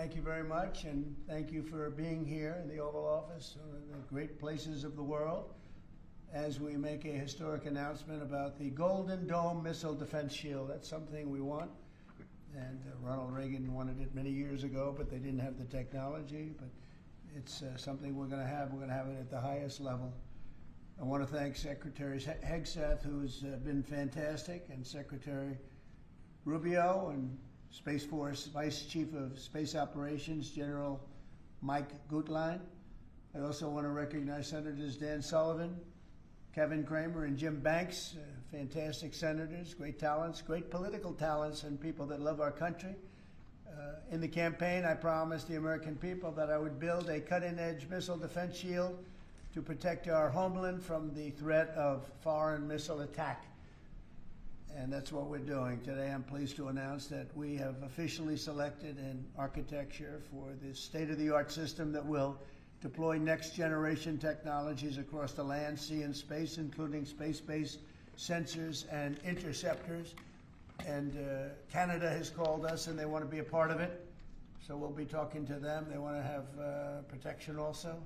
Thank you very much, and thank you for being here in the Oval Office, one of the great places of the world, as we make a historic announcement about the Golden Dome Missile Defense Shield. That's something we want, and Ronald Reagan wanted it many years ago, but they didn't have the technology, but it's something we're going to have. We're going to have it at the highest level. I want to thank Secretary Hegseth, who's been fantastic, and Secretary Rubio, and Space Force Vice Chief of Space Operations, General Mike Gutlein. I also want to recognize Senators Dan Sullivan, Kevin Cramer, and Jim Banks, fantastic senators, great talents, great political talents, and people that love our country. In the campaign, I promised the American people that I would build a cutting-edge missile defense shield to protect our homeland from the threat of foreign missile attack. And that's what we're doing. Today, I'm pleased to announce that we have officially selected an architecture for this state-of-the-art system that will deploy next-generation technologies across the land, sea, and space, including space-based sensors and interceptors. And Canada has called us, and they want to be a part of it. So we'll be talking to them. They want to have protection also.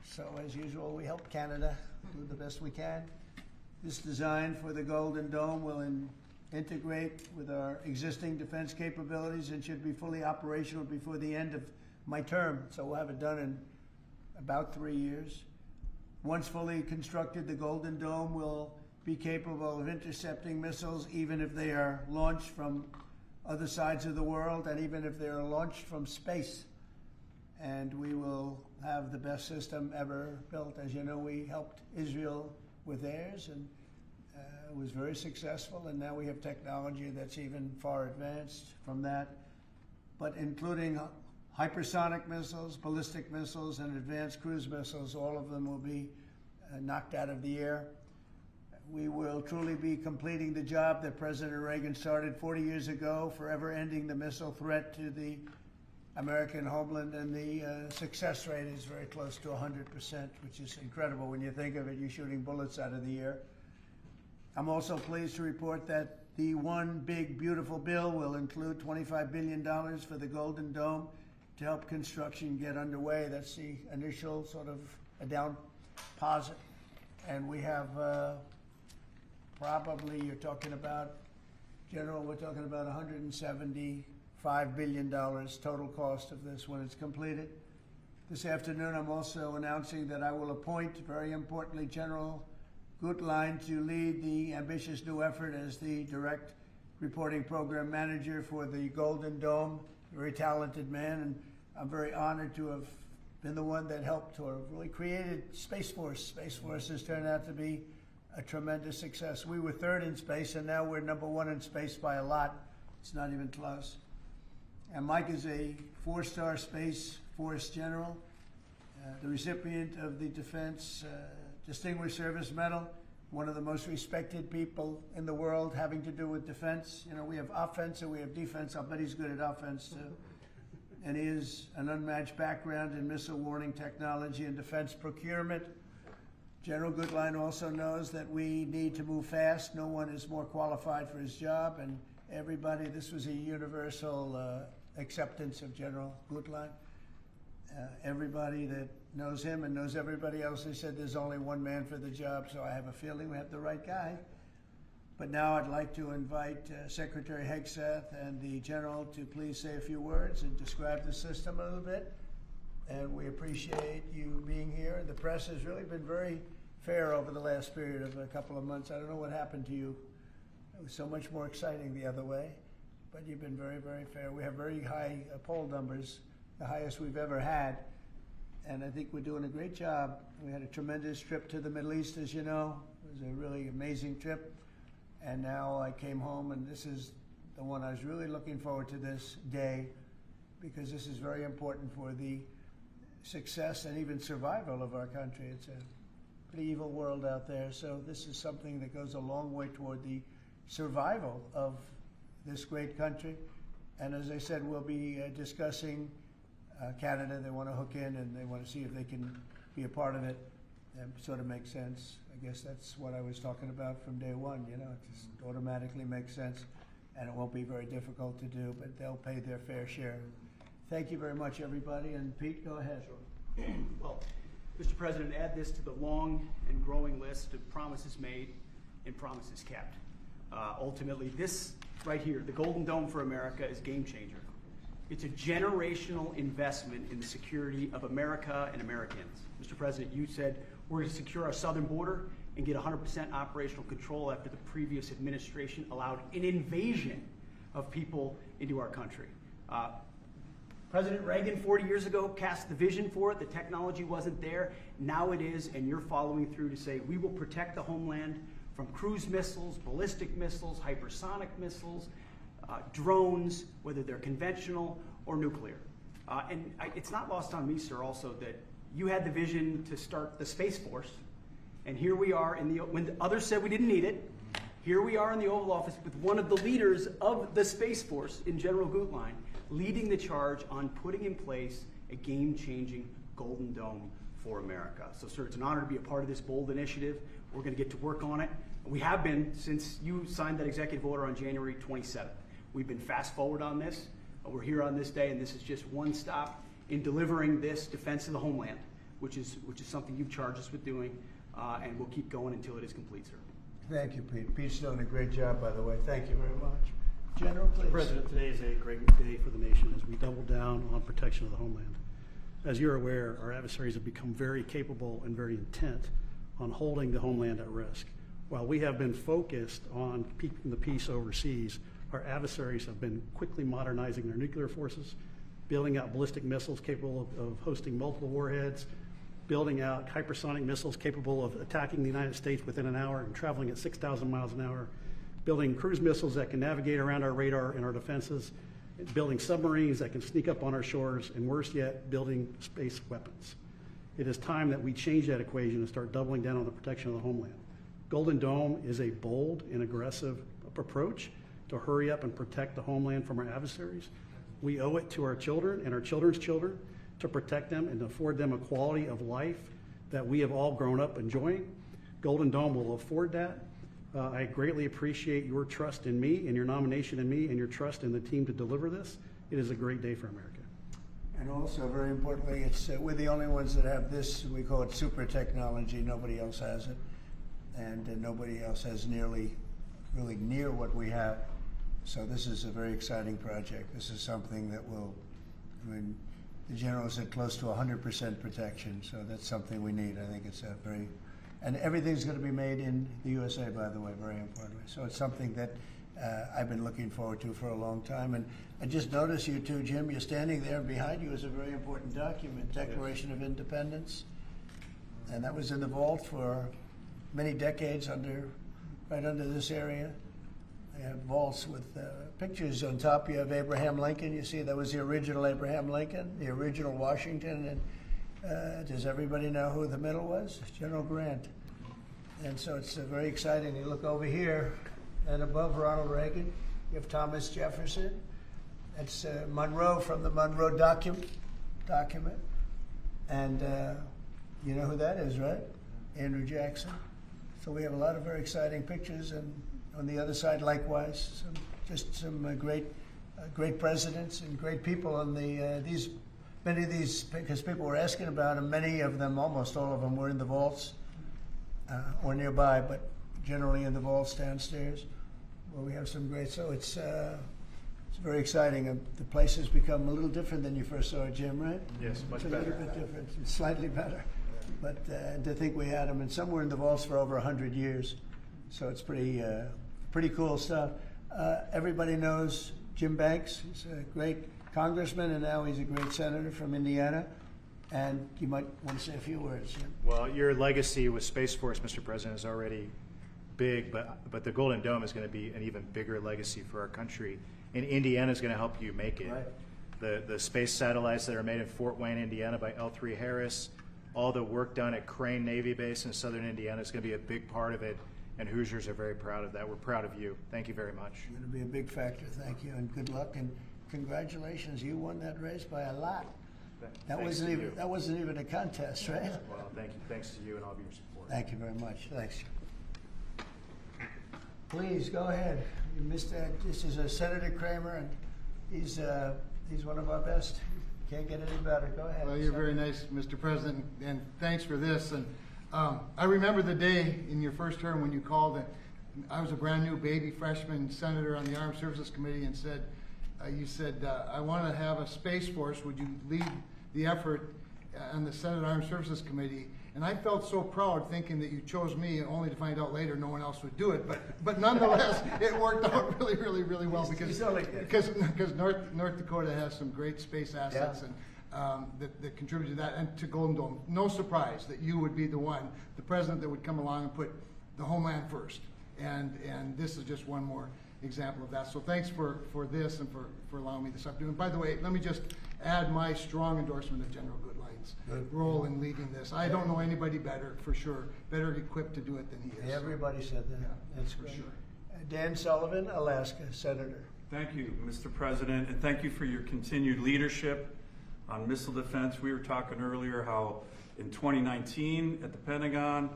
So as usual, we help Canada do the best we can. This design for the Golden Dome will integrate with our existing defense capabilities and should be fully operational before the end of my term. So we'll have it done in about 3 years. Once fully constructed, the Golden Dome will be capable of intercepting missiles even if they are launched from other sides of the world and even if they are launched from space. And we will have the best system ever built. As you know, we helped Israel with theirs, and it was very successful, and now we have technology that's even far advanced from that, but including hypersonic missiles, ballistic missiles, and advanced cruise missiles. All of them will be knocked out of the air. We will truly be completing the job that President Reagan started 40 years ago, forever ending the missile threat to the American homeland, and the success rate is very close to 100%, which is incredible when you think of it. You're shooting bullets out of the air. I'm also pleased to report that the One Big Beautiful Bill will include $25 billion for the Golden Dome to help construction get underway. That's the initial sort of a down deposit. And we have probably, you're talking about, General, we're talking about $175 billion total cost of this when it's completed. This afternoon, I'm also announcing that I will appoint, very importantly, General Gutlein to lead the ambitious new effort as the direct reporting program manager for the Golden Dome. Very talented man, and I'm very honored to have been the one that helped to have really created Space Force. Space Force has turned out to be a tremendous success. We were third in space, and now we're number one in space by a lot. It's not even close. And Mike is a 4-star Space Force general, the recipient of the Defense Distinguished Service Medal, one of the most respected people in the world having to do with defense. You know, we have offense and we have defense. I'll bet he's good at offense too. And he has an unmatched background in missile warning technology and defense procurement. General Gutlein also knows that we need to move fast. No one is more qualified for his job, and everybody, this was a universal acceptance of General Gutlein. Everybody that knows him and knows everybody else, they said there's only one man for the job, so I have a feeling we have the right guy. But now I'd like to invite Secretary Hegseth and the General to please say a few words and describe the system a little bit. And we appreciate you being here. The press has really been very fair over the last period of a couple of months. I don't know what happened to you. It was so much more exciting the other way. But you've been very, very fair. We have very high poll numbers, the highest we've ever had. And I think we're doing a great job. We had a tremendous trip to the Middle East, as you know. It was a really amazing trip. And now I came home, and this is the one I was really looking forward to this day, because this is very important for the success and even survival of our country. It's a pretty evil world out there. So this is something that goes a long way toward the survival of this great country. And as I said, we'll be discussing Canada. They want to hook in, and they want to see if they can be a part of it. That sort of makes sense. I guess that's what I was talking about from day one. You know, it just automatically makes sense, and it won't be very difficult to do, but they'll pay their fair share. Thank you very much, everybody. And Pete, go ahead. Sure. Well, Mr. President, add this to the long and growing list of promises made and promises kept. Ultimately, this right here, the Golden Dome for America, is game changer. It's a generational investment in the security of America and Americans. Mr. President, you said we're going to secure our southern border and get 100% operational control after the previous administration allowed an invasion of people into our country. President Reagan 40 years ago cast the vision for it. The technology wasn't there. Now it is, and you're following through to say we will protect the homeland from cruise missiles, ballistic missiles, hypersonic missiles, drones, whether they're conventional or nuclear. It's not lost on me, sir, also that you had the vision to start the Space Force, and here we are when the others said we didn't need it. Here we are in the Oval Office with one of the leaders of the Space Force in General Gutlein, leading the charge on putting in place a game-changing Golden Dome for America. So, sir, it's an honor to be a part of this bold initiative. We're going to get to work on it. We have been since you signed that executive order on January 27th. We've been fast forward on this. We're here on this day, and this is just one stop in delivering this defense of the homeland, which is something you've charged us with doing, and we'll keep going until it is complete, sir. Thank you, Pete. Pete's doing a great job, by the way. Thank you very much. General, please. Mr. President, today is a great day for the nation as we double down on protection of the homeland. As you're aware, our adversaries have become very capable and very intent on holding the homeland at risk. While we have been focused on keeping the peace overseas, our adversaries have been quickly modernizing their nuclear forces, building out ballistic missiles capable of hosting multiple warheads, building out hypersonic missiles capable of attacking the United States within an hour and traveling at 6,000 miles an hour, building cruise missiles that can navigate around our radar and our defenses, building submarines that can sneak up on our shores, and worse yet, building space weapons. It is time that we change that equation and start doubling down on the protection of the homeland. Golden Dome is a bold and aggressive approach to hurry up and protect the homeland from our adversaries. We owe it to our children and our children's children to protect them and afford them a quality of life that we have all grown up enjoying. Golden Dome will afford that. I greatly appreciate your trust in me and your nomination in me and your trust in the team to deliver this. It is a great day for America. And also, very importantly, we're the only ones that have this. We call it super technology. Nobody else has it. And nobody else has really near what we have. So this is a very exciting project. This is something that will, the general said close to 100% protection. So that's something we need. I think it's a very, and everything's going to be made in the USA, by the way, very importantly. So it's something that I've been looking forward to for a long time. And I just noticed you too, Jim, you're standing there, and behind you is a very important document, Declaration of Independence. And that was in the vault for many decades right under this area. They have vaults with pictures on top. You have Abraham Lincoln. You see that was the original Abraham Lincoln, the original Washington. And does everybody know who the middle was? General Grant. And so it's very exciting. You look over here, and above Ronald Reagan, you have Thomas Jefferson. That's Monroe from the Monroe document. And you know who that is, right? Andrew Jackson. So we have a lot of very exciting pictures, and on the other side, likewise, some great presidents and great people. And many of these, because people were asking about them, many of them, almost all of them, were in the vaults or nearby, but generally in the vaults downstairs, where we have some great. So it's very exciting. The place has become a little different than you first saw it, Jim, right? Yes, much better. It's a little bit different. It's slightly better. But to think we had them, and some were in the vaults for over 100 years. So it's pretty cool stuff. Everybody knows Jim Banks. He's a great congressman, and now he's a great senator from Indiana. And you might want to say a few words, Jim. Well, your legacy with Space Force, Mr. President, is already big, but the Golden Dome is going to be an even bigger legacy for our country. And Indiana is going to help you make it. Right. The space satellites that are made in Fort Wayne, Indiana by L3 Harris, all the work done at Crane Navy Base in southern Indiana is going to be a big part of it, and Hoosiers are very proud of that. We're proud of you. Thank you very much. You're going to be a big factor. Thank you, and good luck, and congratulations. You won that race by a lot. That wasn't even a contest, right? Well, thank you. Thanks to you and all of your support. Thank you very much. Thanks. Please go ahead. You missed that. This is Senator Kramer, and he's one of our best. Can't get any better. Go ahead. Well, you're very nice, Mr. President, and thanks for this. And I remember the day in your first term when you called it. I was a brand new baby freshman senator on the Armed Services Committee, and you said, I want to have a Space Force. Would you lead the effort on the Senate Armed Services Committee? And I felt so proud thinking that you chose me, only to find out later no one else would do it. But nonetheless, it worked out really, really, really well because North Dakota has some great space assets, and that contribute to that and to Golden Dome. No surprise that you would be the president that would come along and put the homeland first. And this is just one more example of that. So thanks for this and for allowing me this opportunity. And by the way, let me just add my strong endorsement of General Goodline's role in leading this. I don't know anybody better, for sure, better equipped to do it than he is. Everybody said that. Yeah, That's for great. sure. Dan Sullivan, Alaska, Senator. Thank you, Mr. President, and thank you for your continued leadership on missile defense. We were talking earlier how in 2019 at the Pentagon,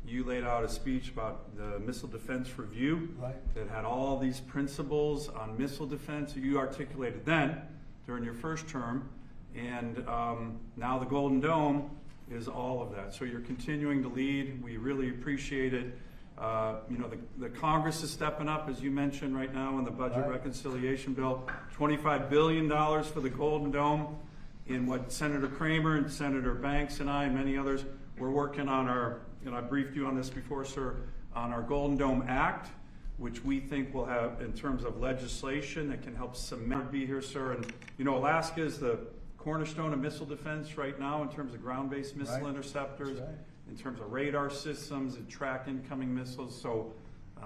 you laid out a speech about the Missile Defense Review that had all these principles on missile defense you articulated then during your first term, and now the Golden Dome is all of that. So you're continuing to lead. We really appreciate it. You know, the Congress is stepping up, as you mentioned right now in the budget reconciliation bill, $25 billion for the Golden Dome. In what Senator Kramer and Senator Banks and I and many others, we're working on our, I briefed you on this before, sir, on our Golden Dome Act, which we think will have, in terms of legislation that can help cement, be here, sir. And, you know, Alaska is the cornerstone of missile defense right now in terms of ground-based missile interceptors, in terms of radar systems and track incoming missiles. So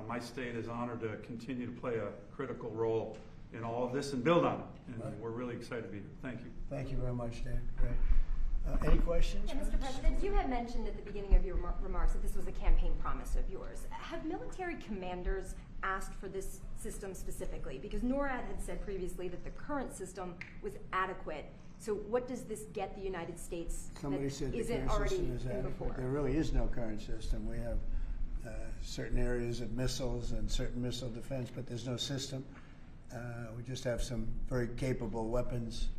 my state is honored to continue to play a critical role in all of this and build on it. And we're really excited to be here. Thank you. Thank you very much, Dan. Great. Any questions? Yeah, Mr. President, you had mentioned at the beginning of your remarks that this was a campaign promise of yours. Have military commanders asked for this system specifically? Because NORAD had said previously that the current system was adequate. So what does this get the United States Somebody that said the isn't current already system is in adequate. before? There really is no current system. We have certain areas of missiles and certain missile defense, but there's no system. We just have some very capable weapons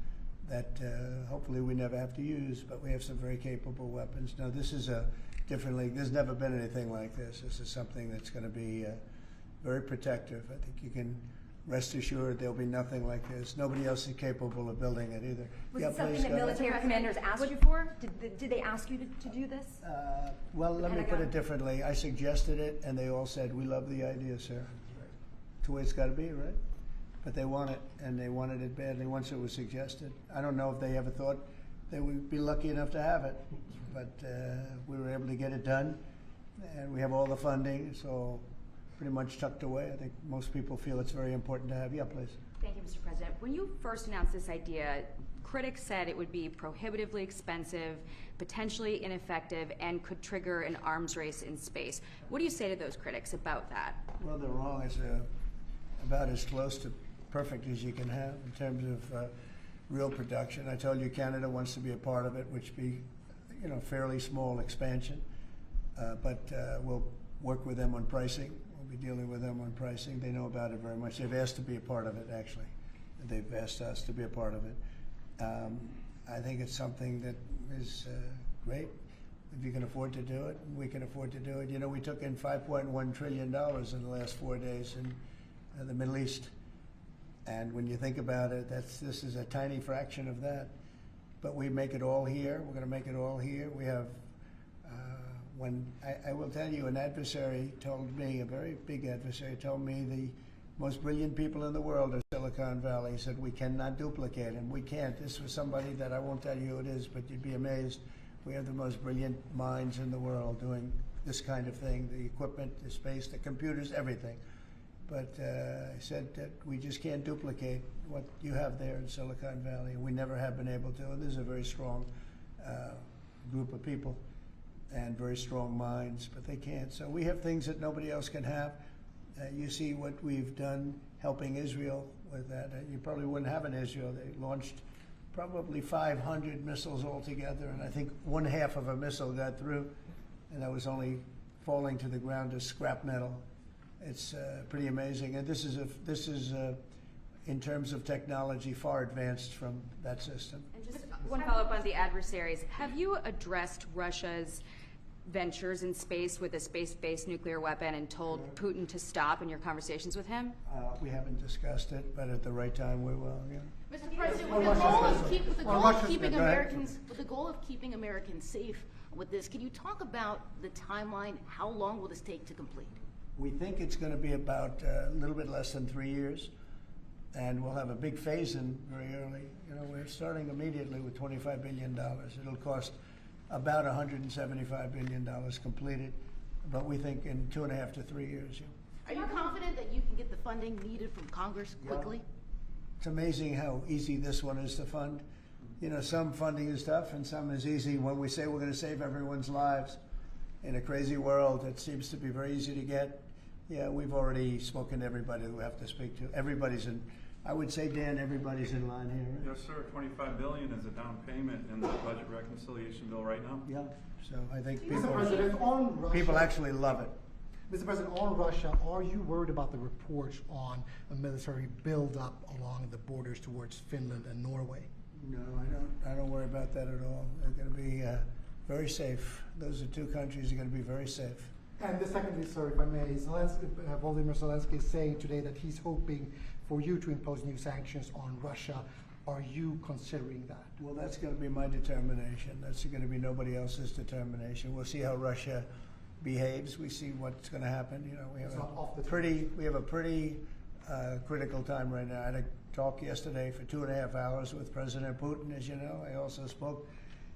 that hopefully we never have to use, but we have some very capable weapons. No, this is a different league. There's never been anything like this. This is something that's going to be very protective. I think you can rest assured there'll be nothing like this. Nobody else is capable of building it either. Was Yeah, it something please, that go ahead. military commanders asked you for? Did they ask you to do this? Well, let me put Pentagon? it differently. I suggested it, and they all said, we love the idea, sir. It's the way it's got to be, right? But they want it, and they wanted it badly once it was suggested. I don't know if they ever thought they would be lucky enough to have it, but we were able to get it done, and we have all the funding. It's all pretty much tucked away. I think most people feel it's very important to have. Yeah, please. Thank you, Mr. President. When you first announced this idea, critics said it would be prohibitively expensive, potentially ineffective, and could trigger an arms race in space. What do you say to those critics about that? Well, they're wrong. It's about as close to perfect as you can have in terms of real production. I told you Canada wants to be a part of it, which be, you know, fairly small expansion, but we'll work with them on pricing. We'll be dealing with them on pricing. They know about it very much. They've asked to be a part of it, actually. They've asked us to be a part of it. I think it's something that is great. If you can afford to do it, we can afford to do it. You know, we took in $5.1 trillion in the last 4 days in the Middle East. And when you think about it, this is a tiny fraction of that. But we make it all here. We're going to make it all here. We have, I will tell you, an adversary told me, a very big adversary told me the most brilliant people in the world are Silicon Valley. He said, we cannot duplicate him. We can't. This was somebody that I won't tell you who it is, but you'd be amazed. We have the most brilliant minds in the world doing this kind of thing, the equipment, the space, the computers, everything. But I said that we just can't duplicate what you have there in Silicon Valley. We never have been able to. And this is a very strong group of people and very strong minds, but they can't. So we have things that nobody else can have. You see what we've done helping Israel with that. You probably wouldn't have in Israel. They launched probably 500 missiles altogether, and I think 1/2 of a missile got through, and that was only falling to the ground as scrap metal. It's pretty amazing, and this is in terms of technology, far advanced from that system. And just one follow-up on the adversaries. Have you addressed Russia's ventures in space with a space-based nuclear weapon and told Putin to stop in your conversations with him? We haven't discussed it, but at the right time we will, yeah. Mr. President, Well, with the goal of Russia's- keeping Americans safe with this, can you talk about the timeline? How long will this take to complete? We think it's going to be about a little bit less than 3 years, and we'll have a big phase-in very early. You know, we're starting immediately with $25 billion. It'll cost about $175 billion completed, but we think in 2.5 to 3 years. Yeah. Are you confident that you can get the funding needed from Congress quickly? It's amazing how easy this one is to fund. You know, some funding is tough and some is easy. When we say we're going to save everyone's lives in a crazy world, it seems to be very easy to get. Yeah, we've already spoken to everybody that we have to speak to. Everybody's in, I would say, Dan, everybody's in line here, right? Yes, sir. $25 billion is a down payment in the budget reconciliation bill right now. Yeah, so I think Mr. President, on Russia, people actually love it. Mr. President, on Russia, are you worried about the reports on a military buildup along the borders towards Finland and Norway? No, I don't worry about that at all. They're going to be very safe. Those are two countries that are going to be very safe. And the secondly, sir, if I may, Volodymyr Zelensky is saying today that he's hoping for you to impose new sanctions on Russia. Are you considering that? Well, that's going to be my determination. That's going to be nobody else's determination. We'll see how Russia behaves. We see what's going to happen. You know, we have a pretty critical time right now. I had a talk yesterday for 2.5 hours with President Putin, as you know. I also spoke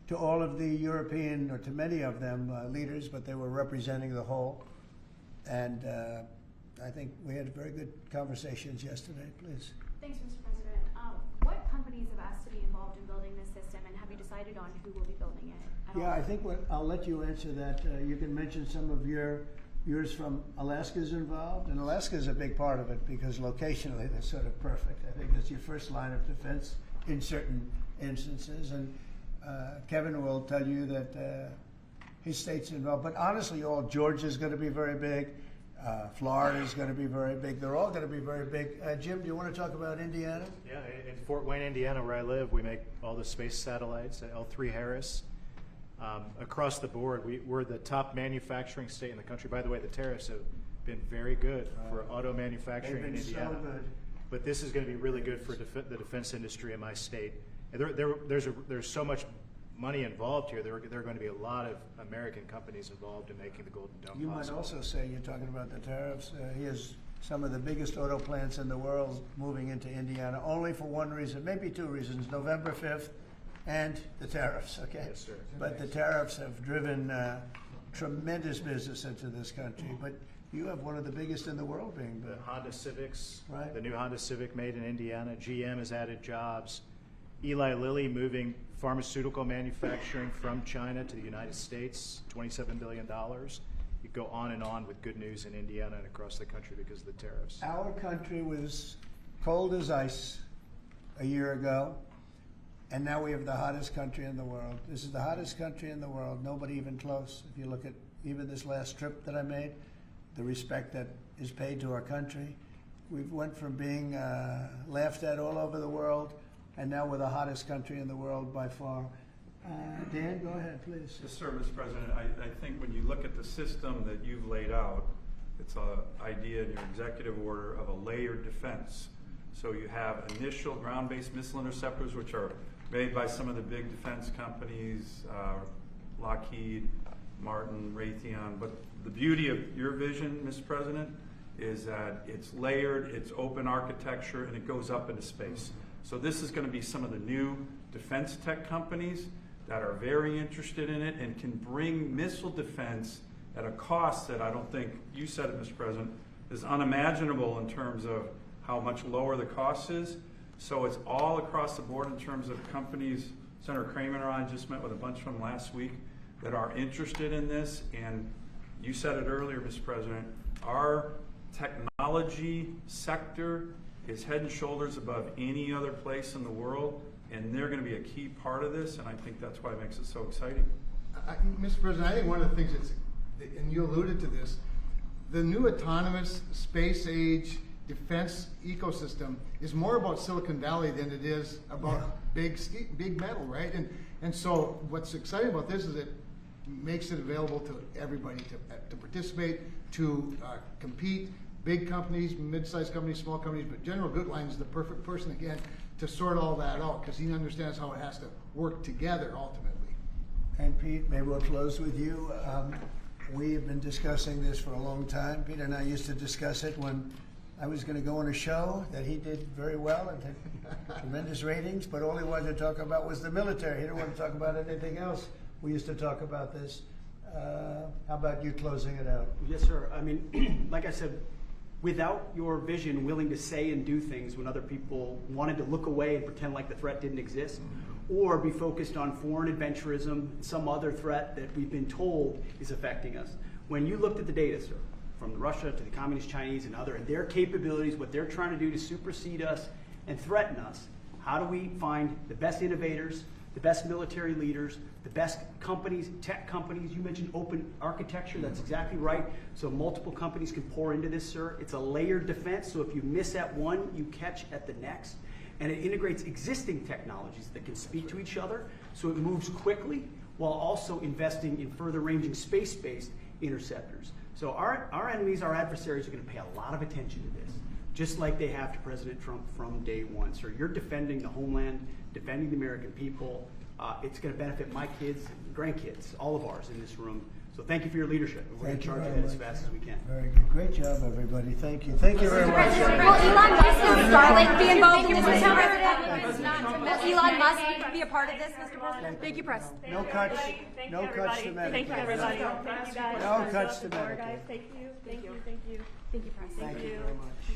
to all of the European, or to many of them, leaders, but they were representing the whole. And I think we had very good conversations yesterday. Please. Thanks, Mr. President. What companies have asked to be involved in building this system, and have you decided on who will be building it? Yeah, I think I'll let you answer that. You can mention some of yours from Alaska's involved, and Alaska's a big part of it because locationally they're sort of perfect. I think it's your first line of defense in certain instances, and Kevin will tell you that his state's involved. But honestly, Georgia's going to be very big. Florida's going to be very big. They're all going to be very big. Jim, do you want to talk about Indiana? Yeah, in Fort Wayne, Indiana, where I live, we make all the space satellites at L3 Harris. Across the board, we're the top manufacturing state in the country. By the way, the tariffs have been very good for auto manufacturing in Indiana. So good. But this is going to be really good for the defense industry in my state. And there's so much money involved here. There are going to be a lot of American companies involved in making the Golden Dome You possible. might also say, you're talking about the tariffs, here's some of the biggest auto plants in the world moving into Indiana, only for one reason, maybe two reasons, November 5th and the tariffs, okay? Yes, sir. But the tariffs have driven tremendous business into this country, but you have one of the biggest in the world being The built. Honda Civics, Right. the new Honda Civic made in Indiana. GM has added jobs. Eli Lilly moving pharmaceutical manufacturing from China to the United States, $27 billion. You go on and on with good news in Indiana and across the country because of the tariffs. Our country was cold as ice a year ago, and now we have the hottest country in the world. This is the hottest country in the world, nobody even close. If you look at even this last trip that I made, the respect that is paid to our country. We've went from being laughed at all over the world, and now we're the hottest country in the world by far. Dan, go ahead, please. Yes, sir, Mr. President. I think when you look at the system that you've laid out, it's an idea in your executive order of a layered defense. So you have initial ground-based missile interceptors, which are made by some of the big defense companies, Lockheed, Martin, Raytheon. But the beauty of your vision, Mr. President, is that it's layered, it's open architecture, and it goes up into space. So this is going to be some of the new defense tech companies that are very interested in it and can bring missile defense at a cost that I don't think, you said it, Mr. President, is unimaginable in terms of how much lower the cost is. So it's all across the board in terms of companies. Senator Kramer and I just met with a bunch of them last week that are interested in this. And you said it earlier, Mr. President, our technology sector is head and shoulders above any other place in the world, and they're going to be a key part of this, and I think that's why it makes it so exciting. Mr. President, I think one of the things and you alluded to this, the new autonomous space age defense ecosystem is more about Silicon Valley than it is about big metal, right? And so what's exciting about this is it makes it available to everybody to participate, to compete. Big companies, mid-sized companies, small companies, but General Gutlein is the perfect person again to sort all that out because he understands how it has to work together ultimately. And Pete, maybe we'll close with you. We have been discussing this for a long time. Peter and I used to discuss it when I was going to go on a show that he did very well and had tremendous ratings, but all he wanted to talk about was the military. He didn't want to talk about anything else. We used to talk about this. How about you closing it out? Yes, sir. I mean, like I said, without your vision, willing to say and do things when other people wanted to look away and pretend like the threat didn't exist, or be focused on foreign adventurism, some other threat that we've been told is affecting us. When you looked at the data, sir, from Russia to the Communist Chinese and other, and their capabilities, what they're trying to do to supersede us and threaten us, how do we find the best innovators, the best military leaders, the best companies, tech companies? You mentioned open architecture, that's exactly right. So multiple companies can pour into this, sir. It's a layered defense, so if you miss at one, you catch at the next. And it integrates existing technologies that can speak to each other, so it moves quickly while also investing in further ranging space-based interceptors. So our enemies, our adversaries are going to pay a lot of attention to this, just like they have to President Trump from day one. So you're defending the homeland, defending the American people. It's going to benefit my kids, grandkids, all of ours in this room. So thank you for your leadership. We're going to charge ahead as fast as we can. Very good. Great job, everybody. Thank you. Thank you very much. Will Elon Musk and Starlink be involved in this? Will Elon Musk be a part of this, Mr. President? Thank you, Press. No cuts. No cuts to medical. Thank you, everybody. Thank you, guys. No cuts to medical. Thank you. Thank you. Thank you. Thank you, Press. Thank you very much.